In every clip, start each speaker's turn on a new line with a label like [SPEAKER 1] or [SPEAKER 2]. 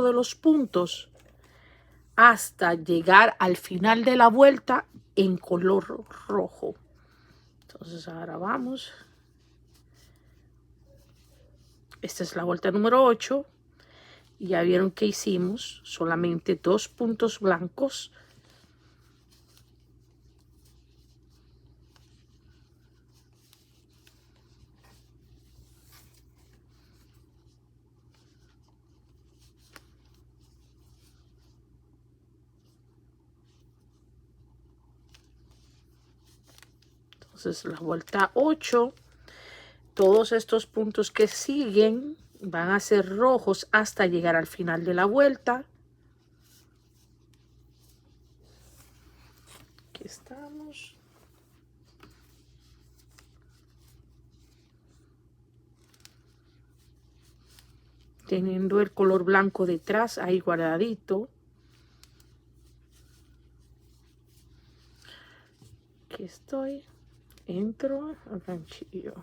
[SPEAKER 1] de los puntos hasta llegar al final de la vuelta en color rojo. Entonces ahora vamos. Esta es la vuelta número 8. Y ya vieron que hicimos solamente 2 puntos blancos. Entonces la vuelta 8, todos estos puntos que siguen van a ser rojos hasta llegar al final de la vuelta. Aquí estamos. Teniendo el color blanco detrás ahí guardadito. Aquí estoy. Entro al ganchillo.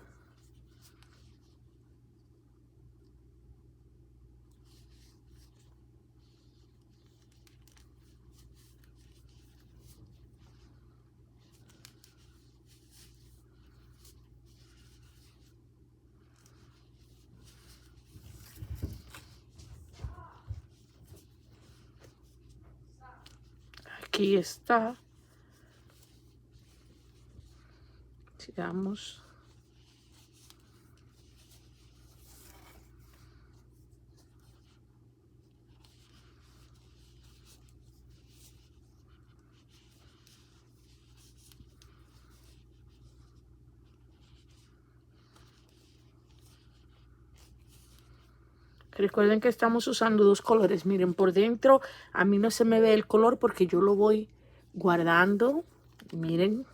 [SPEAKER 1] Aquí está. Sigamos. Recuerden que estamos usando 2 colores. Miren, por dentro a mí no se me ve el color porque yo lo voy guardando. Miren,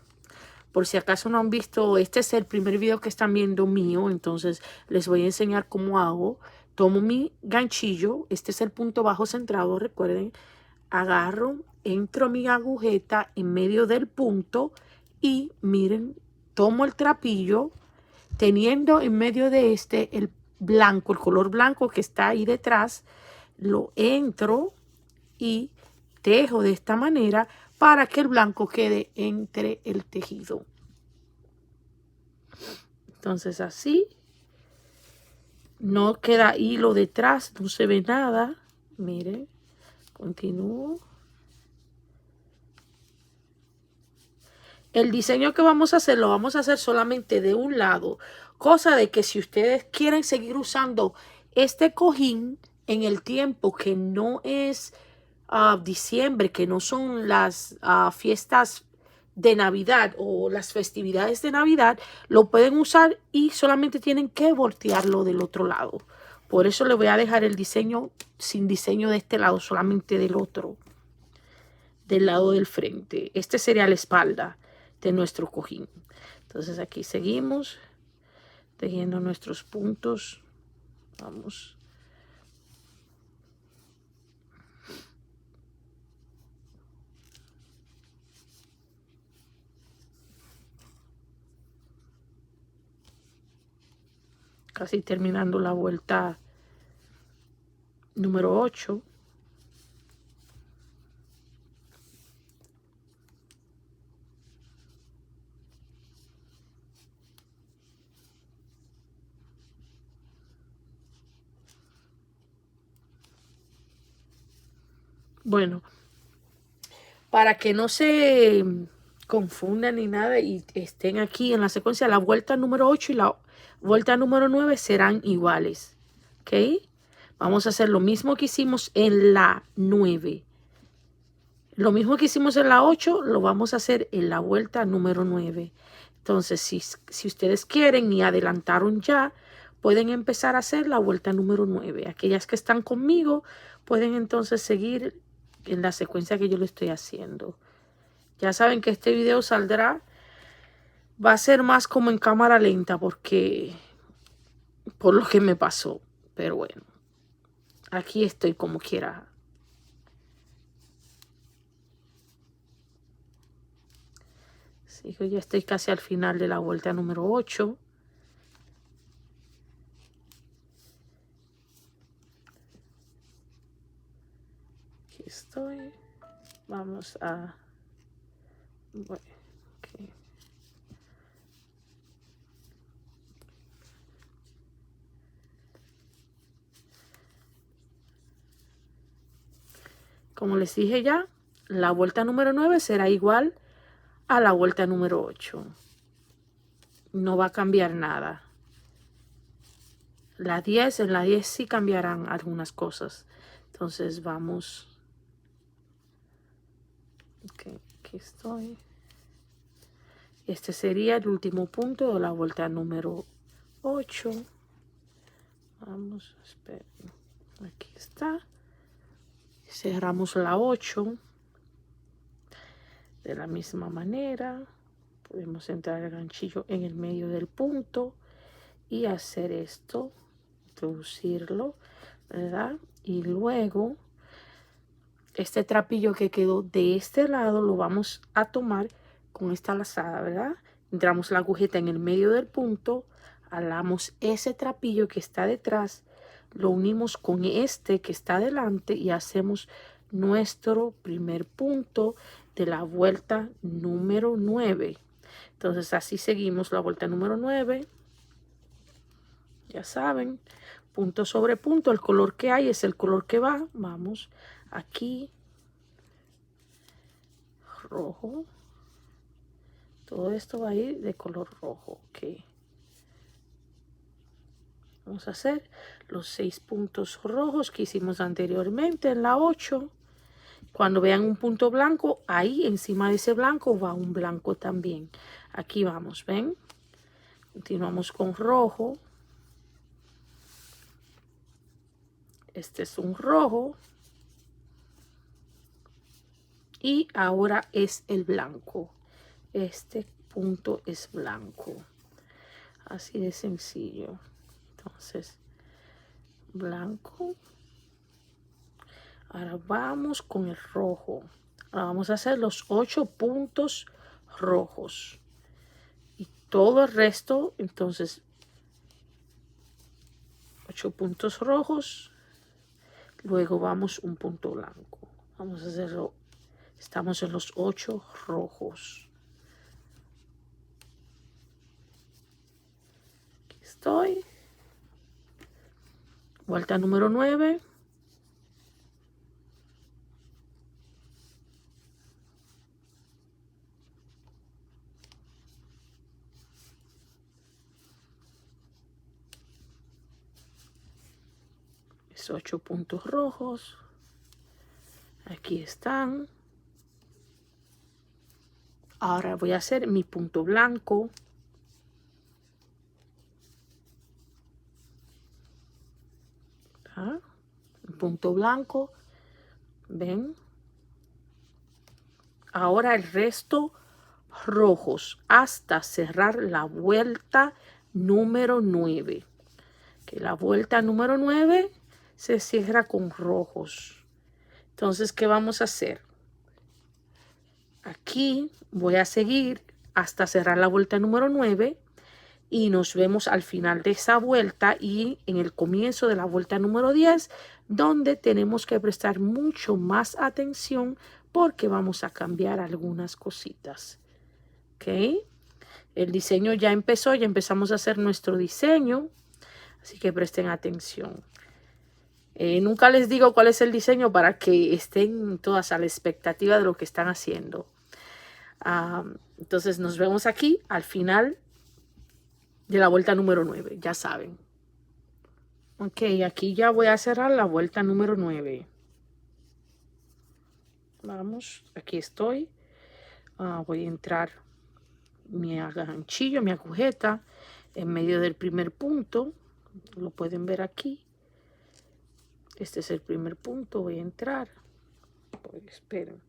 [SPEAKER 1] por si acaso no han visto, este es el primer video que están viendo mío. Entonces les voy a enseñar cómo hago. Tomo mi ganchillo. Este es el punto bajo centrado, recuerden. Agarro, entro mi agujeta en medio del punto y miren, tomo el trapillo, teniendo en medio de este el blanco, el color blanco que está ahí detrás, lo entro y tejo de esta manera para que el blanco quede entre el tejido. Entonces así no queda hilo detrás, no se ve nada. Miren, continúo. El diseño que vamos a hacer lo vamos a hacer solamente de un lado, cosa de que si ustedes quieren seguir usando este cojín en el tiempo que no es diciembre, que no son las fiestas de Navidad o las festividades de Navidad, lo pueden usar y solamente tienen que voltearlo del otro lado. Por eso le voy a dejar el diseño sin diseño de este lado, solamente del otro, del lado del frente. Este sería la espalda de nuestro cojín. Entonces aquí seguimos tejiendo nuestros puntos. Vamos. Casi terminando la vuelta número 8. Bueno, para que no se confundan ni nada y estén aquí en la secuencia, la vuelta número 8 y la vuelta número 9 serán iguales. ¿Ok? Vamos a hacer lo mismo que hicimos en la 9. Lo mismo que hicimos en la 8, lo vamos a hacer en la vuelta número 9. Entonces, si ustedes quieren y adelantaron ya, pueden empezar a hacer la vuelta número 9. Aquellas que están conmigo pueden entonces seguir en la secuencia que yo le estoy haciendo. Ya saben que este video saldrá, va a ser más como en cámara lenta porque por lo que me pasó. Pero bueno, aquí estoy como quiera. Sí, yo ya estoy casi al final de la vuelta número 8. Aquí estoy. Vamos a... Bueno, okay. Como les dije ya, la vuelta número 9 será igual a la vuelta número 8. No va a cambiar nada. En la 10 sí cambiarán algunas cosas. Entonces vamos. Okay, aquí estoy. Este sería el último punto de la vuelta número 8. Vamos, esperen. Aquí está. Cerramos la 8. De la misma manera, podemos entrar el ganchillo en el medio del punto y hacer esto, introducirlo, ¿verdad? Y luego, este trapillo que quedó de este lado lo vamos a tomar con esta lazada, ¿verdad? Entramos la agujeta en el medio del punto, jalamos ese trapillo que está detrás, lo unimos con este que está delante y hacemos nuestro primer punto de la vuelta número 9. Entonces así seguimos la vuelta número 9. Ya saben, punto sobre punto, el color que hay es el color que va. Vamos aquí, rojo. Todo esto va a ir de color rojo, ok. Vamos a hacer los 6 puntos rojos que hicimos anteriormente en la 8. Cuando vean un punto blanco, ahí encima de ese blanco va un blanco también. Aquí vamos, ¿ven? Continuamos con rojo. Este es un rojo. Y ahora es el blanco. Este punto es blanco. Así de sencillo. Entonces, blanco. Ahora vamos con el rojo. Ahora vamos a hacer los 8 puntos rojos. Y todo el resto, entonces, 8 puntos rojos. Luego vamos un punto blanco. Vamos a hacerlo. Estamos en los 8 rojos. Aquí estoy. Vuelta número 9. Es 8 puntos rojos. Aquí están. Ahora voy a hacer mi punto blanco. ¿Ah? Un punto blanco. ¿Ven? Ahora el resto rojos hasta cerrar la vuelta número 9. Que la vuelta número 9 se cierra con rojos. Entonces, ¿qué vamos a hacer? Aquí voy a seguir hasta cerrar la vuelta número 9 y nos vemos al final de esa vuelta y en el comienzo de la vuelta número 10, donde tenemos que prestar mucho más atención porque vamos a cambiar algunas cositas. ¿Ok? El diseño ya empezó, ya empezamos a hacer nuestro diseño, así que presten atención. Nunca les digo cuál es el diseño para que estén todas a la expectativa de lo que están haciendo. Entonces nos vemos aquí al final de la vuelta número 9, ya saben. Ok, aquí ya voy a cerrar la vuelta número 9. Vamos, aquí estoy. Voy a entrar mi ganchillo, mi agujeta en medio del primer punto. Lo pueden ver aquí. Este es el primer punto. Voy a entrar. Esperen.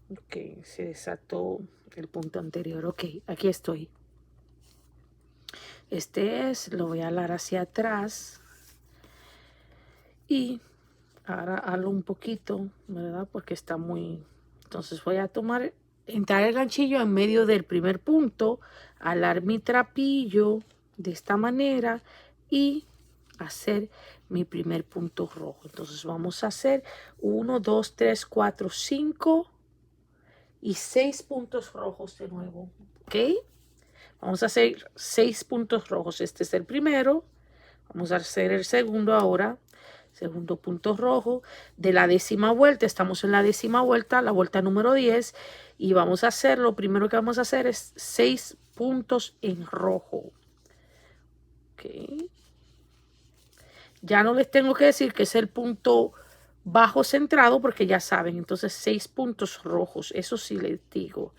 [SPEAKER 1] Ok, se desató el punto anterior. Ok, aquí estoy. Este es, lo voy a alar hacia atrás. Y ahora halo un poquito, ¿verdad? Porque está muy... Entonces voy a tomar, entrar el ganchillo en medio del primer punto, alar mi trapillo de esta manera y hacer mi primer punto rojo. Entonces vamos a hacer 1, 2, 3, 4, 5 y 6 puntos rojos de nuevo. ¿Ok? Vamos a hacer 6 puntos rojos. Este es el primero. Vamos a hacer el segundo ahora. Segundo punto rojo de la 10ª vuelta. Estamos en la 10ª vuelta, la vuelta número 10. Y vamos a hacer, lo primero que vamos a hacer es 6 puntos en rojo. Ok. Ya no les tengo que decir que es el punto bajo centrado porque ya saben. Entonces 6 puntos rojos. Eso sí les digo.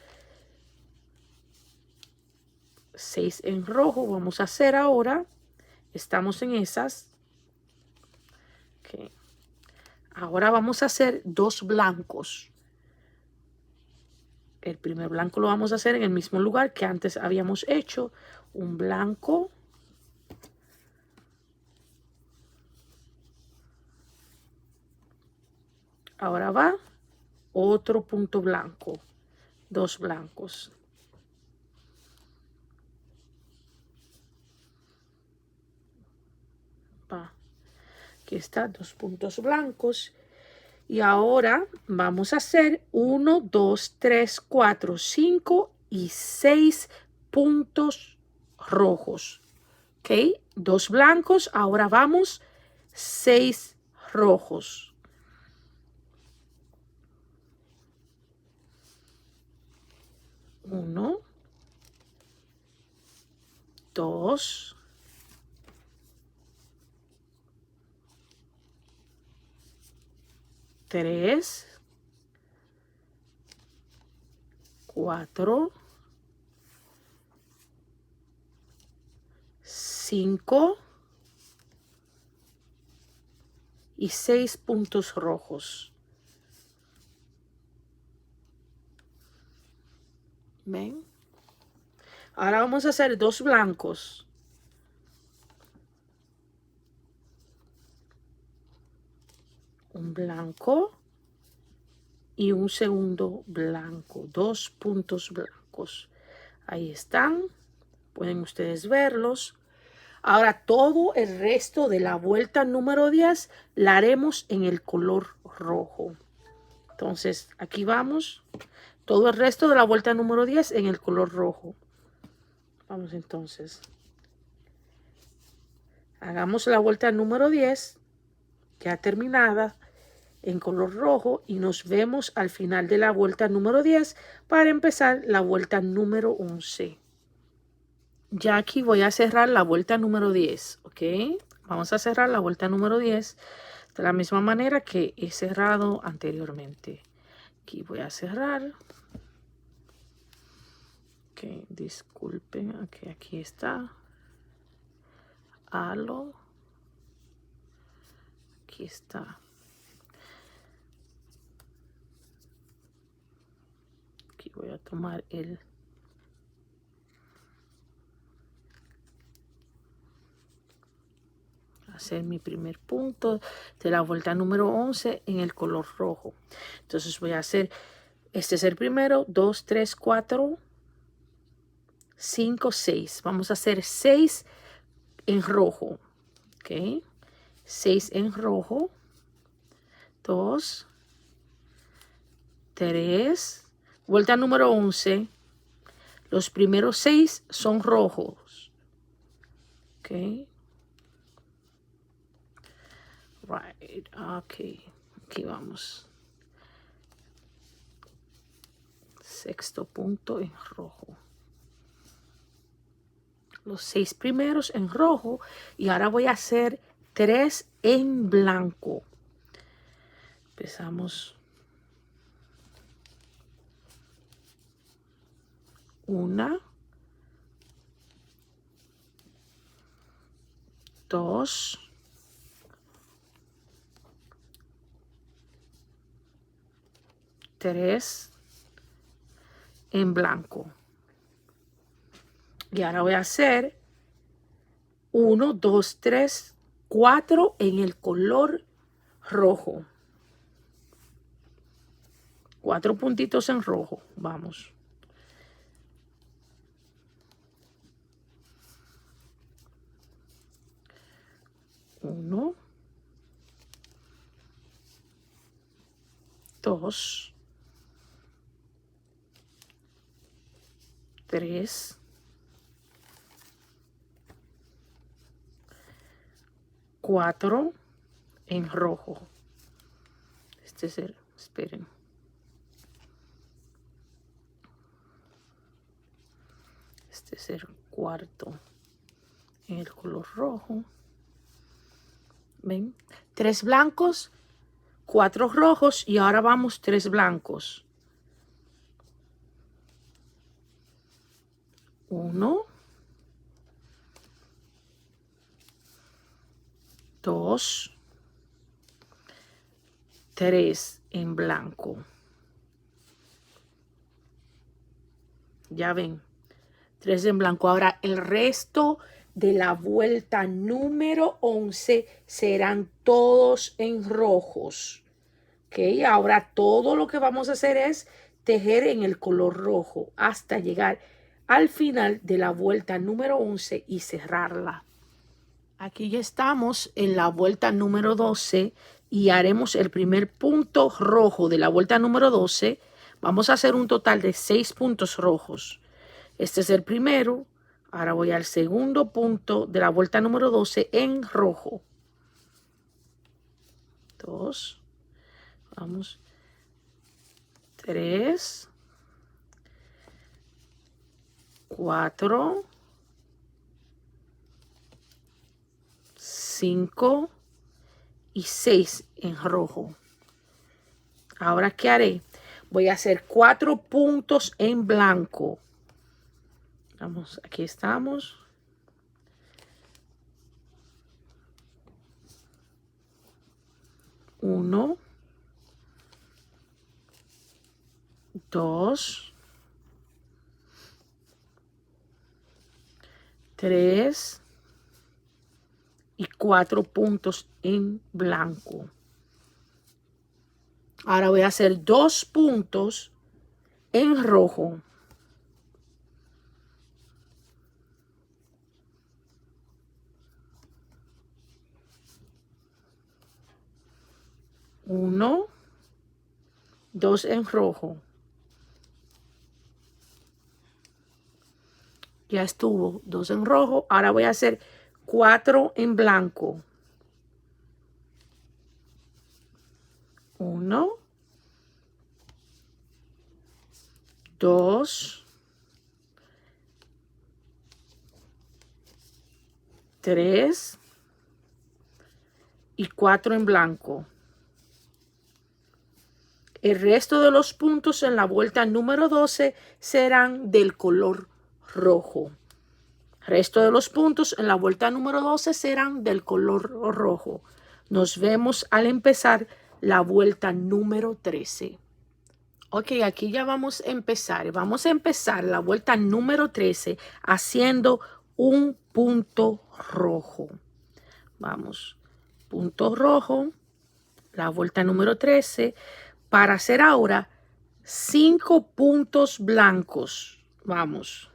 [SPEAKER 1] 6 en rojo. Vamos a hacer ahora. Estamos en esas. Okay. Ahora vamos a hacer 2 blancos. El primer blanco lo vamos a hacer en el mismo lugar que antes habíamos hecho. Un blanco. Ahora va otro punto blanco. 2 blancos. Va. Aquí está, 2 puntos blancos. Y ahora vamos a hacer 1, 2, 3, 4, 5 y 6 puntos rojos. ¿Ok? 2 blancos. Ahora vamos 6 rojos. Uno, 2, 3, 4, 5 y 6 puntos rojos. ¿Ven? Ahora vamos a hacer 2 blancos. Un blanco y un segundo blanco. 2 puntos blancos. Ahí están. Pueden ustedes verlos. Ahora todo el resto de la vuelta número 10 la haremos en el color rojo. Entonces aquí vamos. Todo el resto de la vuelta número 10 en el color rojo. Vamos entonces. Hagamos la vuelta número 10 ya terminada en color rojo y nos vemos al final de la vuelta número 10 para empezar la vuelta número 11. Ya aquí voy a cerrar la vuelta número 10, ¿ok? Vamos a cerrar la vuelta número 10 de la misma manera que he cerrado anteriormente. Aquí voy a cerrar. Ok, disculpen, okay, aquí está. Halo. Aquí está. Aquí voy a tomar el... hacer mi primer punto de la vuelta número 11 en el color rojo. Entonces voy a hacer, este es el primero, 2, 3, 4, 5, 6. Vamos a hacer 6 en rojo. Ok. 6 en rojo. 2, 3. Vuelta número 11. Los primeros 6 son rojos. Ok. Right. Ok. Aquí vamos. Sexto punto en rojo. Los 6 primeros en rojo. Y ahora voy a hacer 3 en blanco. Empezamos. 1, 2, 3 en blanco. Y ahora voy a hacer 1, 2, 3, 4 en el color rojo. 4 puntitos en rojo. Vamos. 1, 2, 3, 4 en rojo. Este es el, esperen. Este es el cuarto en el color rojo. ¿Ven? 3 blancos, 4 rojos y ahora vamos 3 blancos. 1, 2, 3 en blanco. Ya ven, 3 en blanco. Ahora el resto de la vuelta número 11 serán todos en rojos. ¿Ok? Ahora todo lo que vamos a hacer es tejer en el color rojo hasta llegar al final de la vuelta número 11 y cerrarla. Aquí ya estamos en la vuelta número 12 y haremos el primer punto rojo de la vuelta número 12. Vamos a hacer un total de 6 puntos rojos. Este es el primero. Ahora voy al segundo punto de la vuelta número 12 en rojo. 2. Vamos. 3. 4. 5 y 6 en rojo. Ahora, ¿qué haré? Voy a hacer 4 puntos en blanco. Vamos, aquí estamos. 1, 2, 3 y 4 puntos en blanco. Ahora voy a hacer 2 puntos en rojo. 1, 2 en rojo. Ya estuvo 2 en rojo. Ahora voy a hacer 4 en blanco. 1, 2, 3 y 4 en blanco. El resto de los puntos en la vuelta número 12 serán del color rojo. El resto de los puntos en la vuelta número 12 serán del color rojo. Nos vemos al empezar la vuelta número 13. Ok, aquí ya vamos a empezar. Vamos a empezar la vuelta número 13 haciendo un punto rojo. Vamos, punto rojo, la vuelta número 13. Para hacer ahora 5 puntos blancos. Vamos.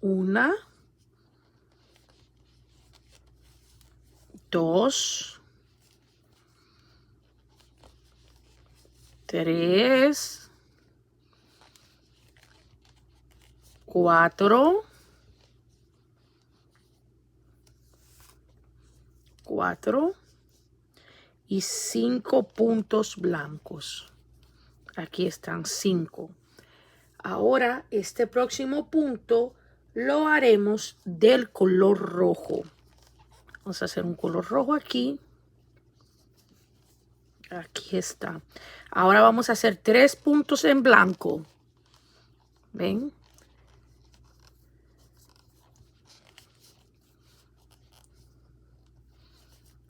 [SPEAKER 1] 1, 2, 3, 4, 4 y 5 puntos blancos. Aquí están 5. Ahora este próximo punto lo haremos del color rojo. Vamos a hacer un color rojo aquí. Aquí está. Ahora vamos a hacer 3 puntos en blanco. ¿Ven?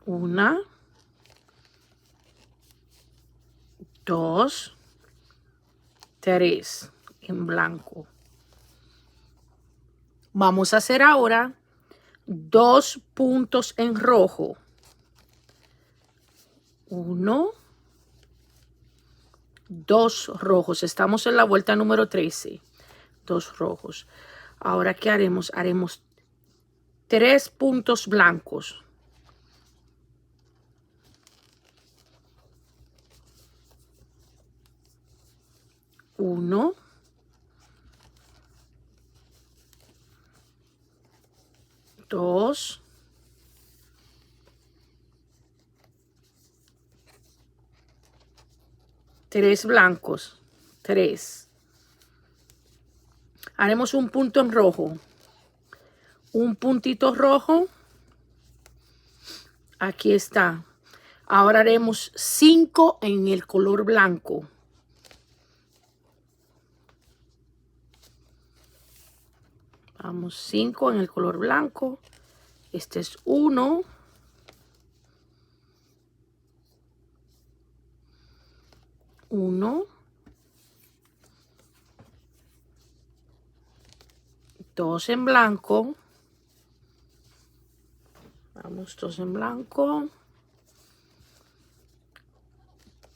[SPEAKER 1] Una, 2, 3 en blanco. Vamos a hacer ahora 2 puntos en rojo. 1, 2 rojos. Estamos en la vuelta número 13. 2 rojos. Ahora, ¿qué haremos? Haremos 3 puntos blancos. 1, 2, 3 blancos, 3. Haremos un punto en rojo, un puntito rojo, aquí está. Ahora haremos 5 en el color blanco. Vamos, 5 en el color blanco. Este es 1. 1, 2 en blanco. Vamos, 2 en blanco.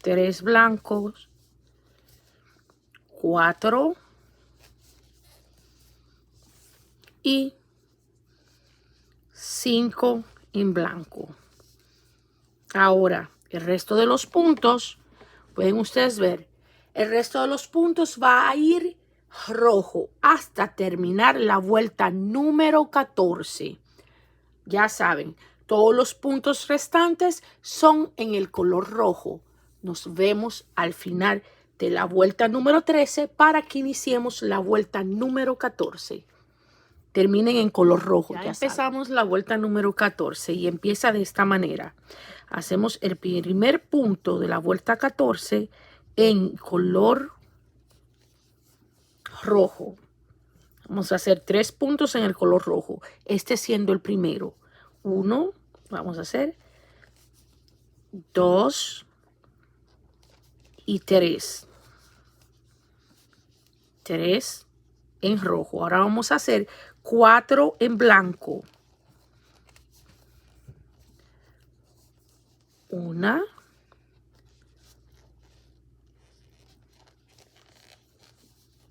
[SPEAKER 1] 3 blancos. 4. Y 5 en blanco. Ahora, el resto de los puntos, pueden ustedes ver, el resto de los puntos va a ir rojo hasta terminar la vuelta número 14. Ya saben, todos los puntos restantes son en el color rojo. Nos vemos al final de la vuelta número 13 para que iniciemos la vuelta número 14. Terminen en color rojo. Ya empezamos la vuelta número 14 y empieza de esta manera. Hacemos el primer punto de la vuelta 14 en color rojo. Vamos a hacer 3 puntos en el color rojo. Este siendo el primero. 1, vamos a hacer 2 y 3. 3 en rojo. Ahora vamos a hacer 4 en blanco. 1,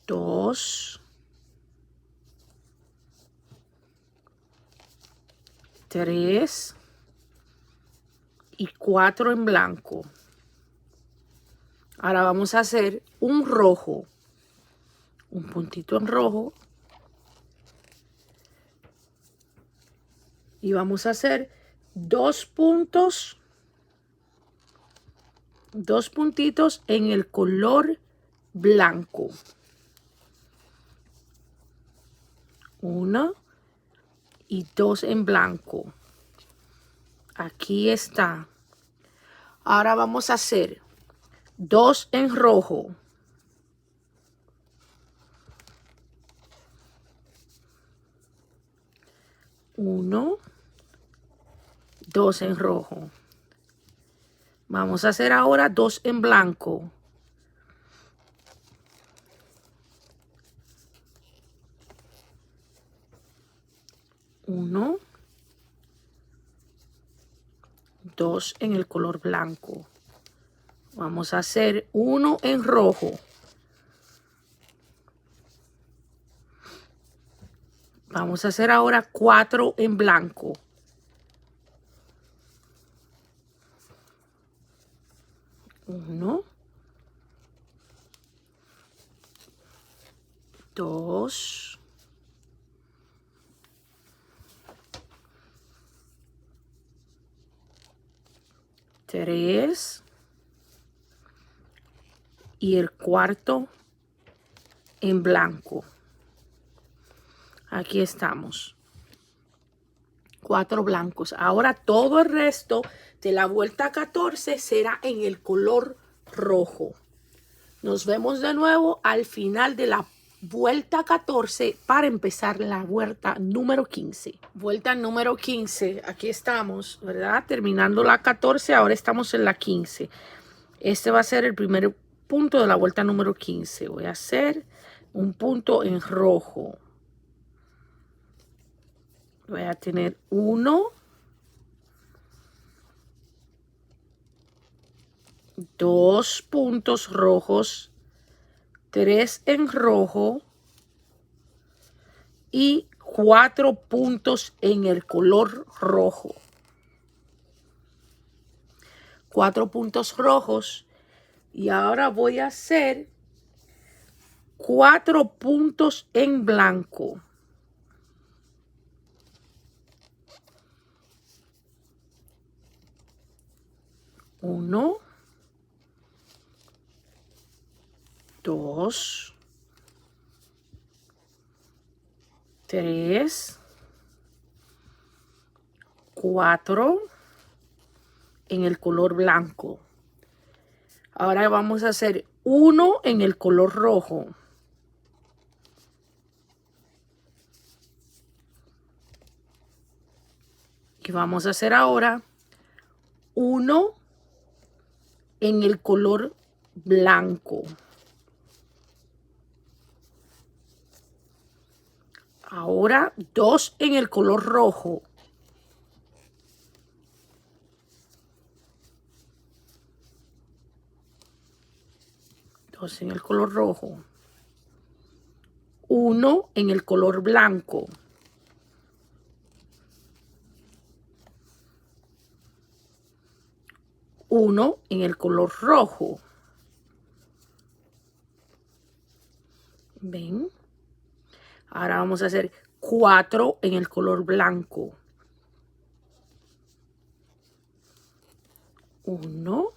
[SPEAKER 1] 2, 3 y 4 en blanco. Ahora vamos a hacer un rojo, un puntito en rojo, y vamos a hacer 2 puntos, 2 puntitos en el color blanco. 1 y 2 en blanco. Aquí está. Ahora vamos a hacer 2 en rojo. 1, 2 en rojo. Vamos a hacer ahora 2 en blanco. 1, 2 en el color blanco. Vamos a hacer 1 en rojo. Vamos a hacer ahora 4 en blanco. 1, 2, 3 y el cuarto en blanco. Aquí estamos. 4 blancos. Ahora todo el resto de la vuelta 14 será en el color rojo. Nos vemos de nuevo al final de la vuelta 14 para empezar la vuelta número 15. Vuelta número 15. Aquí estamos, ¿verdad? Terminando la 14, ahora estamos en la 15. Este va a ser el primer punto de la vuelta número 15. Voy a hacer un punto en rojo. Voy a tener 1, 2 puntos rojos, 3 en rojo y 4 puntos en el color rojo. 4 puntos rojos. Y ahora voy a hacer 4 puntos en blanco. Uno, dos, tres, 4 en el color blanco. Ahora vamos a hacer 1 en el color rojo. Y vamos a hacer ahora 1 en el color blanco. Ahora 2 en el color rojo. Dos en el color rojo. 1 en el color blanco. Uno en el color rojo. ¿Ven? Ahora vamos a hacer 4 en el color blanco. 1,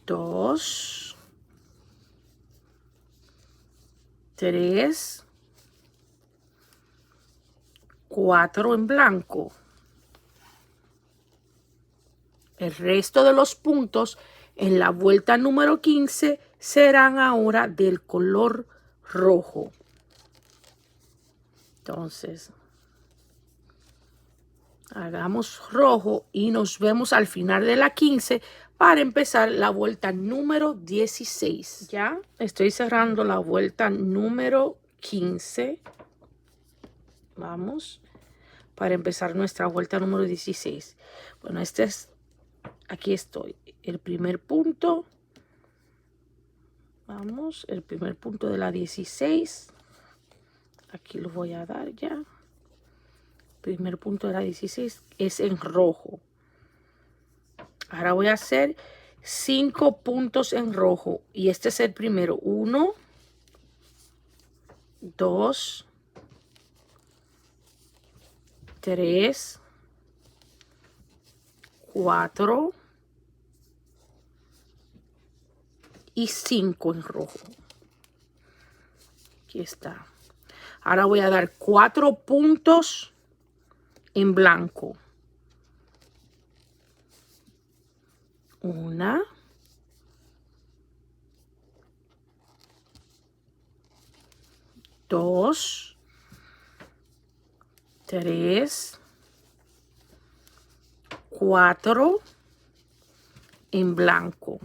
[SPEAKER 1] 2, 3, 4 en blanco. El resto de los puntos en la vuelta número 15 serán ahora del color rojo. Entonces, hagamos rojo y nos vemos al final de la 15 para empezar la vuelta número 16. Ya estoy cerrando la vuelta número 15. Vamos, para empezar nuestra vuelta número 16. Bueno, aquí estoy. El primer punto. Vamos, el primer punto de la 16. Aquí lo voy a dar ya. Primer punto de la 16 es en rojo. Ahora voy a hacer 5 puntos en rojo. Y este es el primero. 1, 2, 3, 4 y 5 en rojo. Aquí está. Ahora voy a dar 4 puntos en blanco. 1, 2, 3, 4 en blanco.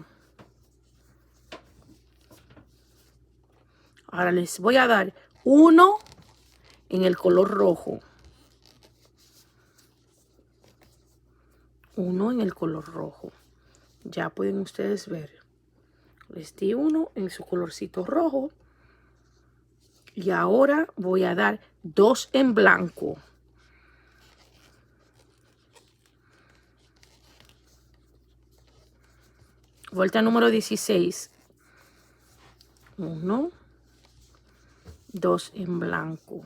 [SPEAKER 1] Ahora les voy a dar 1 en el color rojo. 1 en el color rojo. Ya pueden ustedes ver. Les di 1 en su colorcito rojo. Y ahora voy a dar 2 en blanco. Vuelta número 16. 1, 2 en blanco.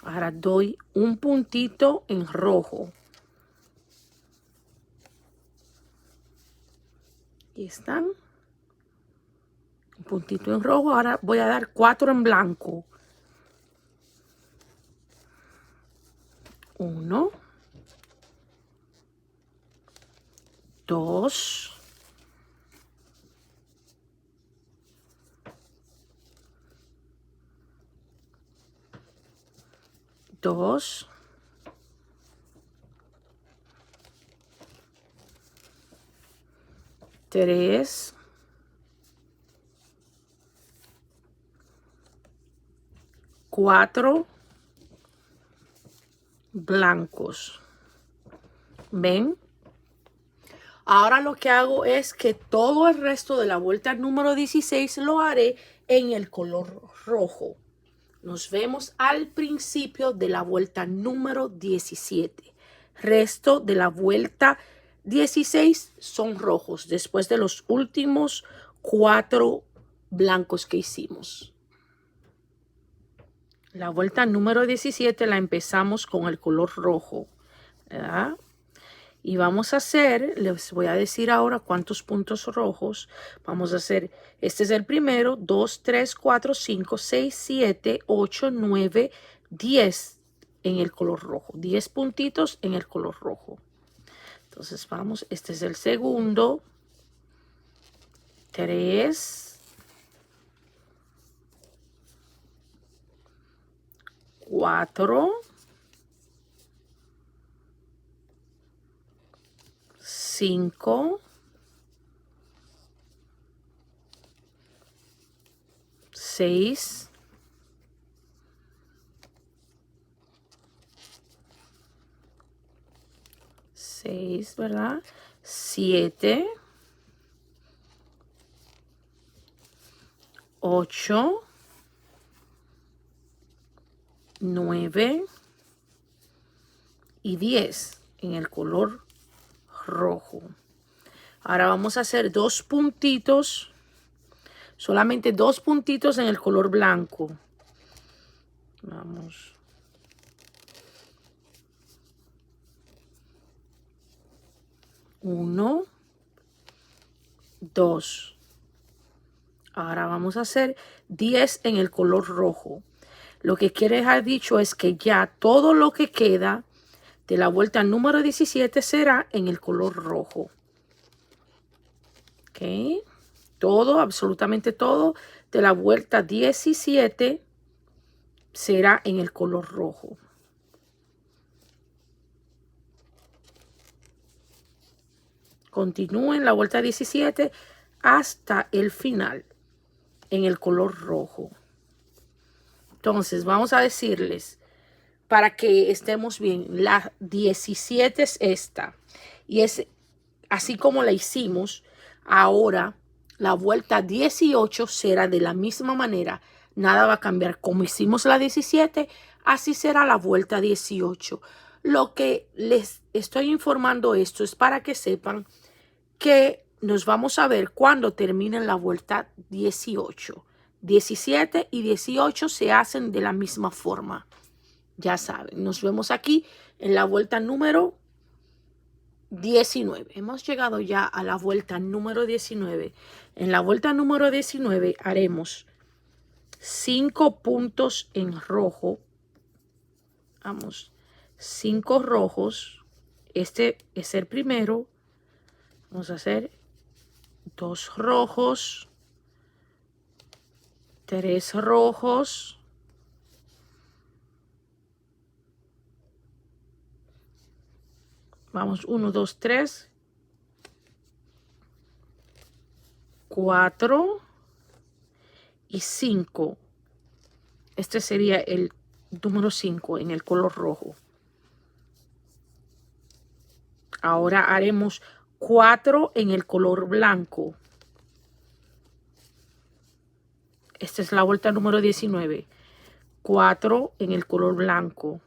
[SPEAKER 1] Ahora doy un puntito en rojo. Aquí están. Un puntito en rojo. Ahora voy a dar 4 en blanco. 1, 2, 2, 3, 4 blancos. ¿Ven? Ahora lo que hago es que todo el resto de la vuelta número 16 lo haré en el color rojo. Nos vemos al principio de la vuelta número 17. Resto de la vuelta 16 son rojos. Después de los últimos 4 blancos que hicimos. La vuelta número 17 la empezamos con el color rojo, ¿verdad? Y vamos a hacer, les voy a decir ahora cuántos puntos rojos. Vamos a hacer, este es el primero, 2, 3, 4, 5, 6, 7, 8, 9, 10 en el color rojo. 10 puntitos en el color rojo. Entonces vamos, este es el segundo. 3, 4, 5, 6, 6, ¿verdad? 7, 8, 9 y 10 en el color rojo. Ahora vamos a hacer 2 puntitos, solamente 2 puntitos en el color blanco. Vamos. Uno, 2. Ahora vamos a hacer 10 en el color rojo. Lo que quiere dejar dicho es que ya todo lo que queda de la vuelta número 17 será en el color rojo. ¿Ok? Todo, absolutamente todo de la vuelta 17 será en el color rojo. Continúen la vuelta 17 hasta el final en el color rojo. Entonces vamos a decirles, para que estemos bien, la 17 es esta. Y es así como la hicimos. Ahora la vuelta 18 será de la misma manera. Nada va a cambiar. Como hicimos la 17, así será la vuelta 18. Lo que les estoy informando esto es para que sepan que nos vamos a ver cuando terminen la vuelta 18. 17 y 18 se hacen de la misma forma. Ya saben, nos vemos aquí en la vuelta número 19. Hemos llegado ya a la vuelta número 19. En la vuelta número 19 haremos 5 puntos en rojo. Vamos, 5 rojos. Este es el primero. Vamos a hacer 2 rojos, 3 rojos, vamos 1, 2, 3, 4 y 5. Este sería el número 5 en el color rojo. Ahora haremos 4 en el color blanco. Esta es la vuelta número 19. 4 en el color blanco.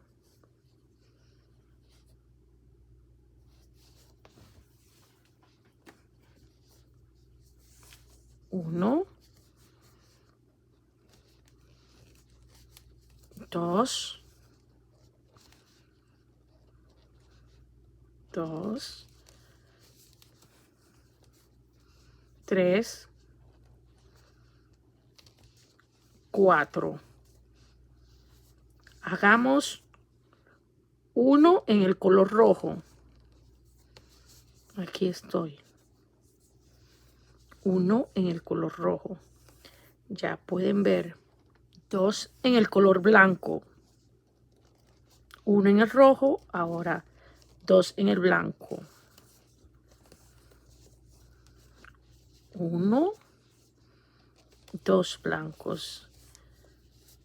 [SPEAKER 1] 1, 2, 2, 3, 4. Hagamos 1 en el color rojo. Aquí estoy. 1 en el color rojo. Ya pueden ver. 2 en el color blanco. 1 en el rojo. Ahora 2 en el blanco. 1, 2 blancos.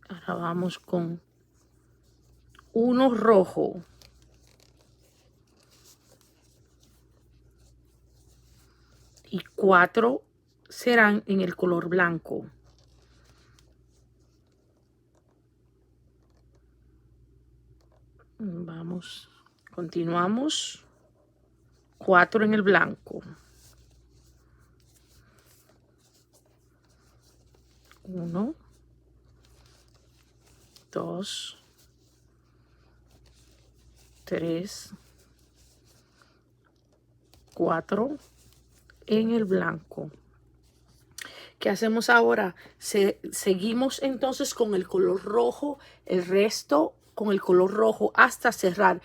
[SPEAKER 1] Ahora vamos con 1 rojo. Y 4 serán en el color blanco. Vamos, continuamos. 4 en el blanco. 1, 2, 3, 4 en el blanco. ¿Qué hacemos ahora? Seguimos entonces con el color rojo, el resto con el color rojo hasta cerrar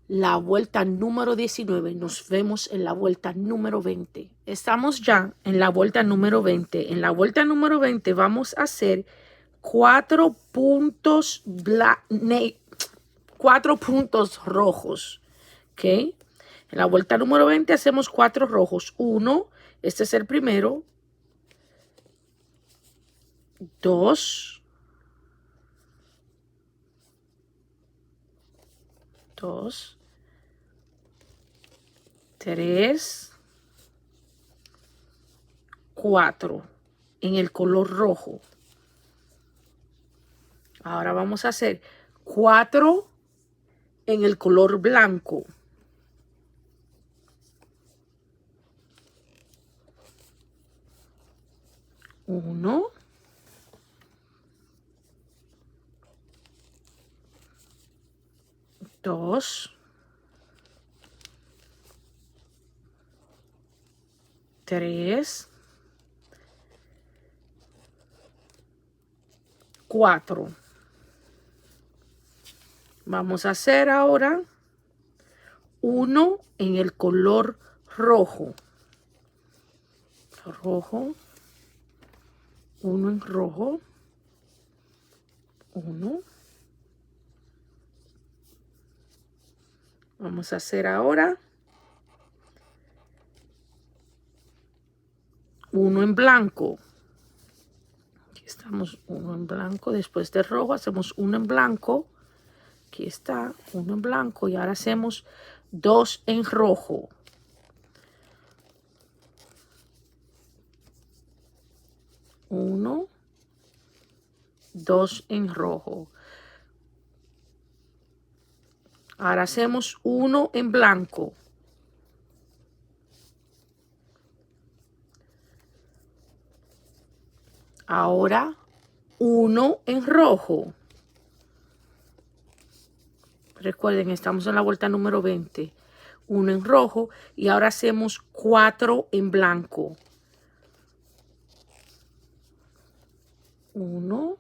[SPEAKER 1] la vuelta número 19. Nos vemos en la vuelta número 20. Estamos ya en la vuelta número 20. En la vuelta número 20 vamos a hacer 4 puntos rojos. ¿Ok? En la vuelta número 20 hacemos 4 rojos. 1, este es el primero. 2, 3, 4 en el color rojo. Ahora vamos a hacer 4 en el color blanco. 1, 2, 3, 4. Vamos a hacer ahora 1 en el color rojo. 1 en rojo. 1. Vamos a hacer ahora 1 en blanco. Aquí estamos, 1 en blanco. Después de rojo hacemos 1 en blanco. Aquí está, 1 en blanco. Y ahora hacemos 2 en rojo. 1, 2 en rojo. Ahora hacemos 1 en blanco. Ahora 1 en rojo. Recuerden, estamos en la vuelta número 20. 1 en rojo y ahora hacemos 4 en blanco. 1,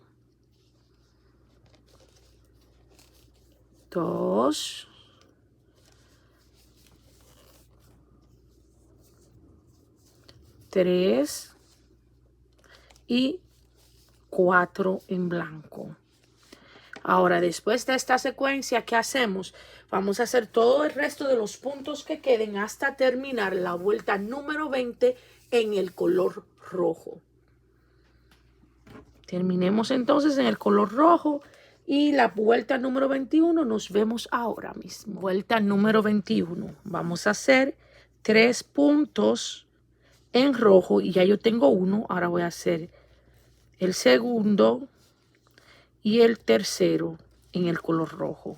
[SPEAKER 1] 2, 3 y 4 en blanco. Ahora, después de esta secuencia, ¿qué hacemos? Vamos a hacer todo el resto de los puntos que queden hasta terminar la vuelta número 20 en el color rojo. Terminemos entonces en el color rojo y la vuelta número 21 nos vemos ahora mismo. Vuelta número 21. Vamos a hacer 3 puntos en rojo y ya yo tengo 1. Ahora voy a hacer el segundo y el tercero en el color rojo.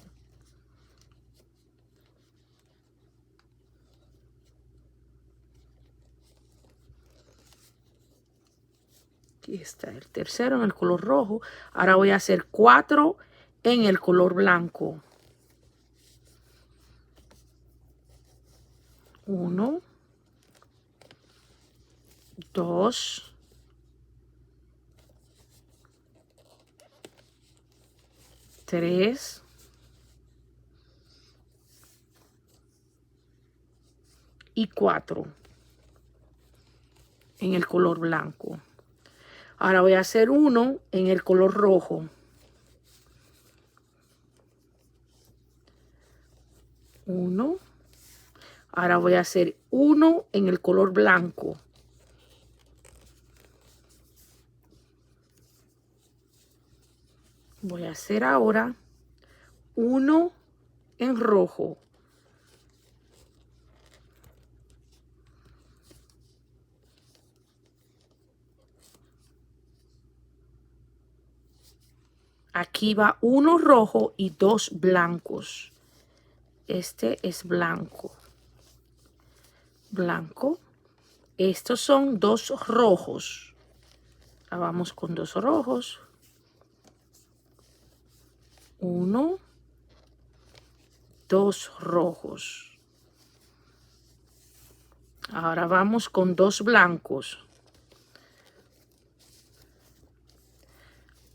[SPEAKER 1] Aquí está el tercero en el color rojo. Ahora voy a hacer 4 en el color blanco. 1, 2, 3 y 4 en el color blanco. Ahora voy a hacer 1 en el color rojo. 1. Ahora voy a hacer 1 en el color blanco. Voy a hacer ahora 1 en rojo. Aquí va 1 rojo y 2 blancos. Este es blanco. Blanco. Estos son 2 rojos. Vamos con 2 rojos. 1, 2 rojos. Ahora vamos con 2 blancos.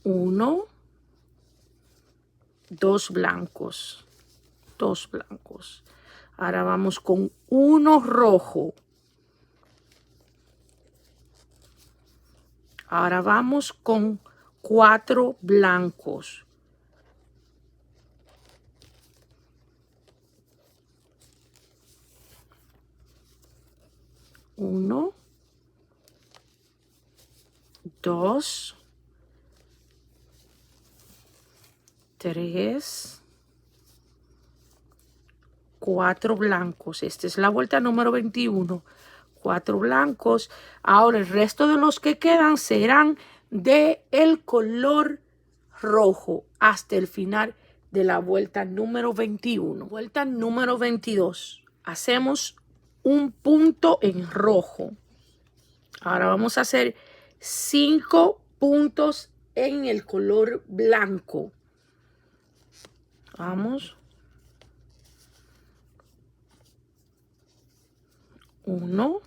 [SPEAKER 1] 1, 2 blancos. 2 blancos. Ahora vamos con 1 rojo. Ahora vamos con 4 blancos. Uno, 2, 3, 4 blancos. Esta es la vuelta número 21. 4 blancos. Ahora el resto de los que quedan serán de el color rojo hasta el final de la vuelta número 21. Vuelta número 22. Hacemos un punto en rojo. Ahora vamos a hacer 5 puntos en el color blanco. Vamos. 1,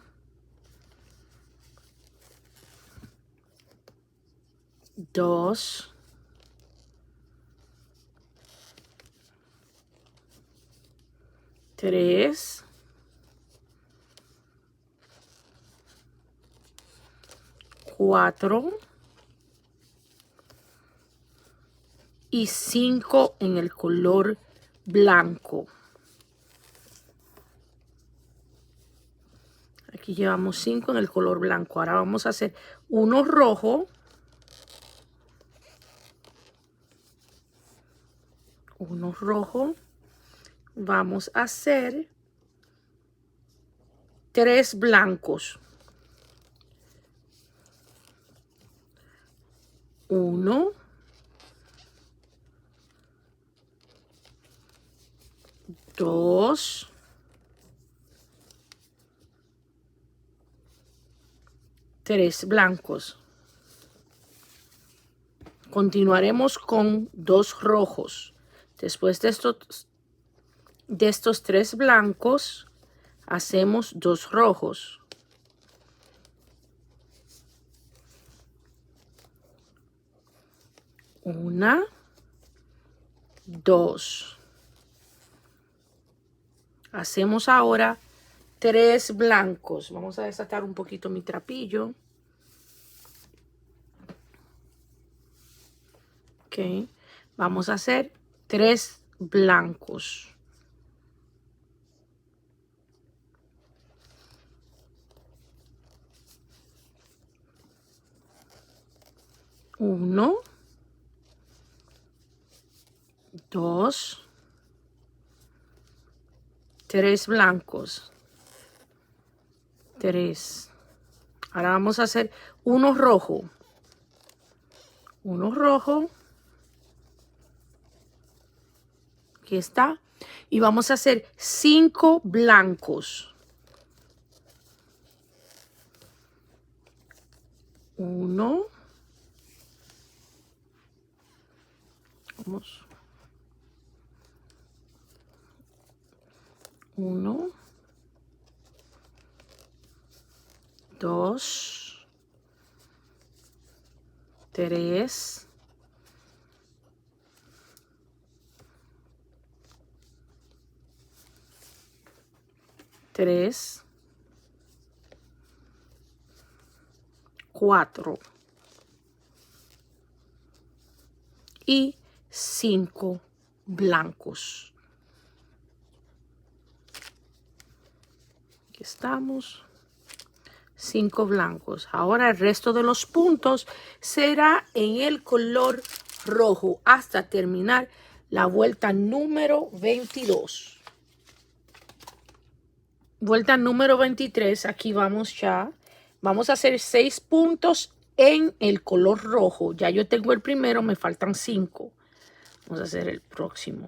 [SPEAKER 1] 2, 3, 4 y 5 en el color blanco. Aquí llevamos 5 en el color blanco. Ahora vamos a hacer uno rojo. Uno rojo. Vamos a hacer 3 blancos. 1, 2, 3 blancos. Continuaremos con 2 rojos. Después de estos 3 blancos, hacemos 2 rojos. 1, 2. Hacemos ahora 3 blancos. Vamos a desatar un poquito mi trapillo. Ok. Vamos a hacer 3 blancos. Uno, 2, 3 blancos. 3. Ahora vamos a hacer uno rojo. Uno rojo. Aquí está. Y vamos a hacer 5 blancos. 1. Vamos. 1, 2, 3, 4 y 5 blancos. Aquí estamos. 5 blancos. Ahora el resto de los puntos será en el color rojo hasta terminar la vuelta número 22. Vuelta número 23. Aquí vamos ya. Vamos a hacer 6 puntos en el color rojo. Ya yo tengo el primero, me faltan 5. Vamos a hacer el próximo.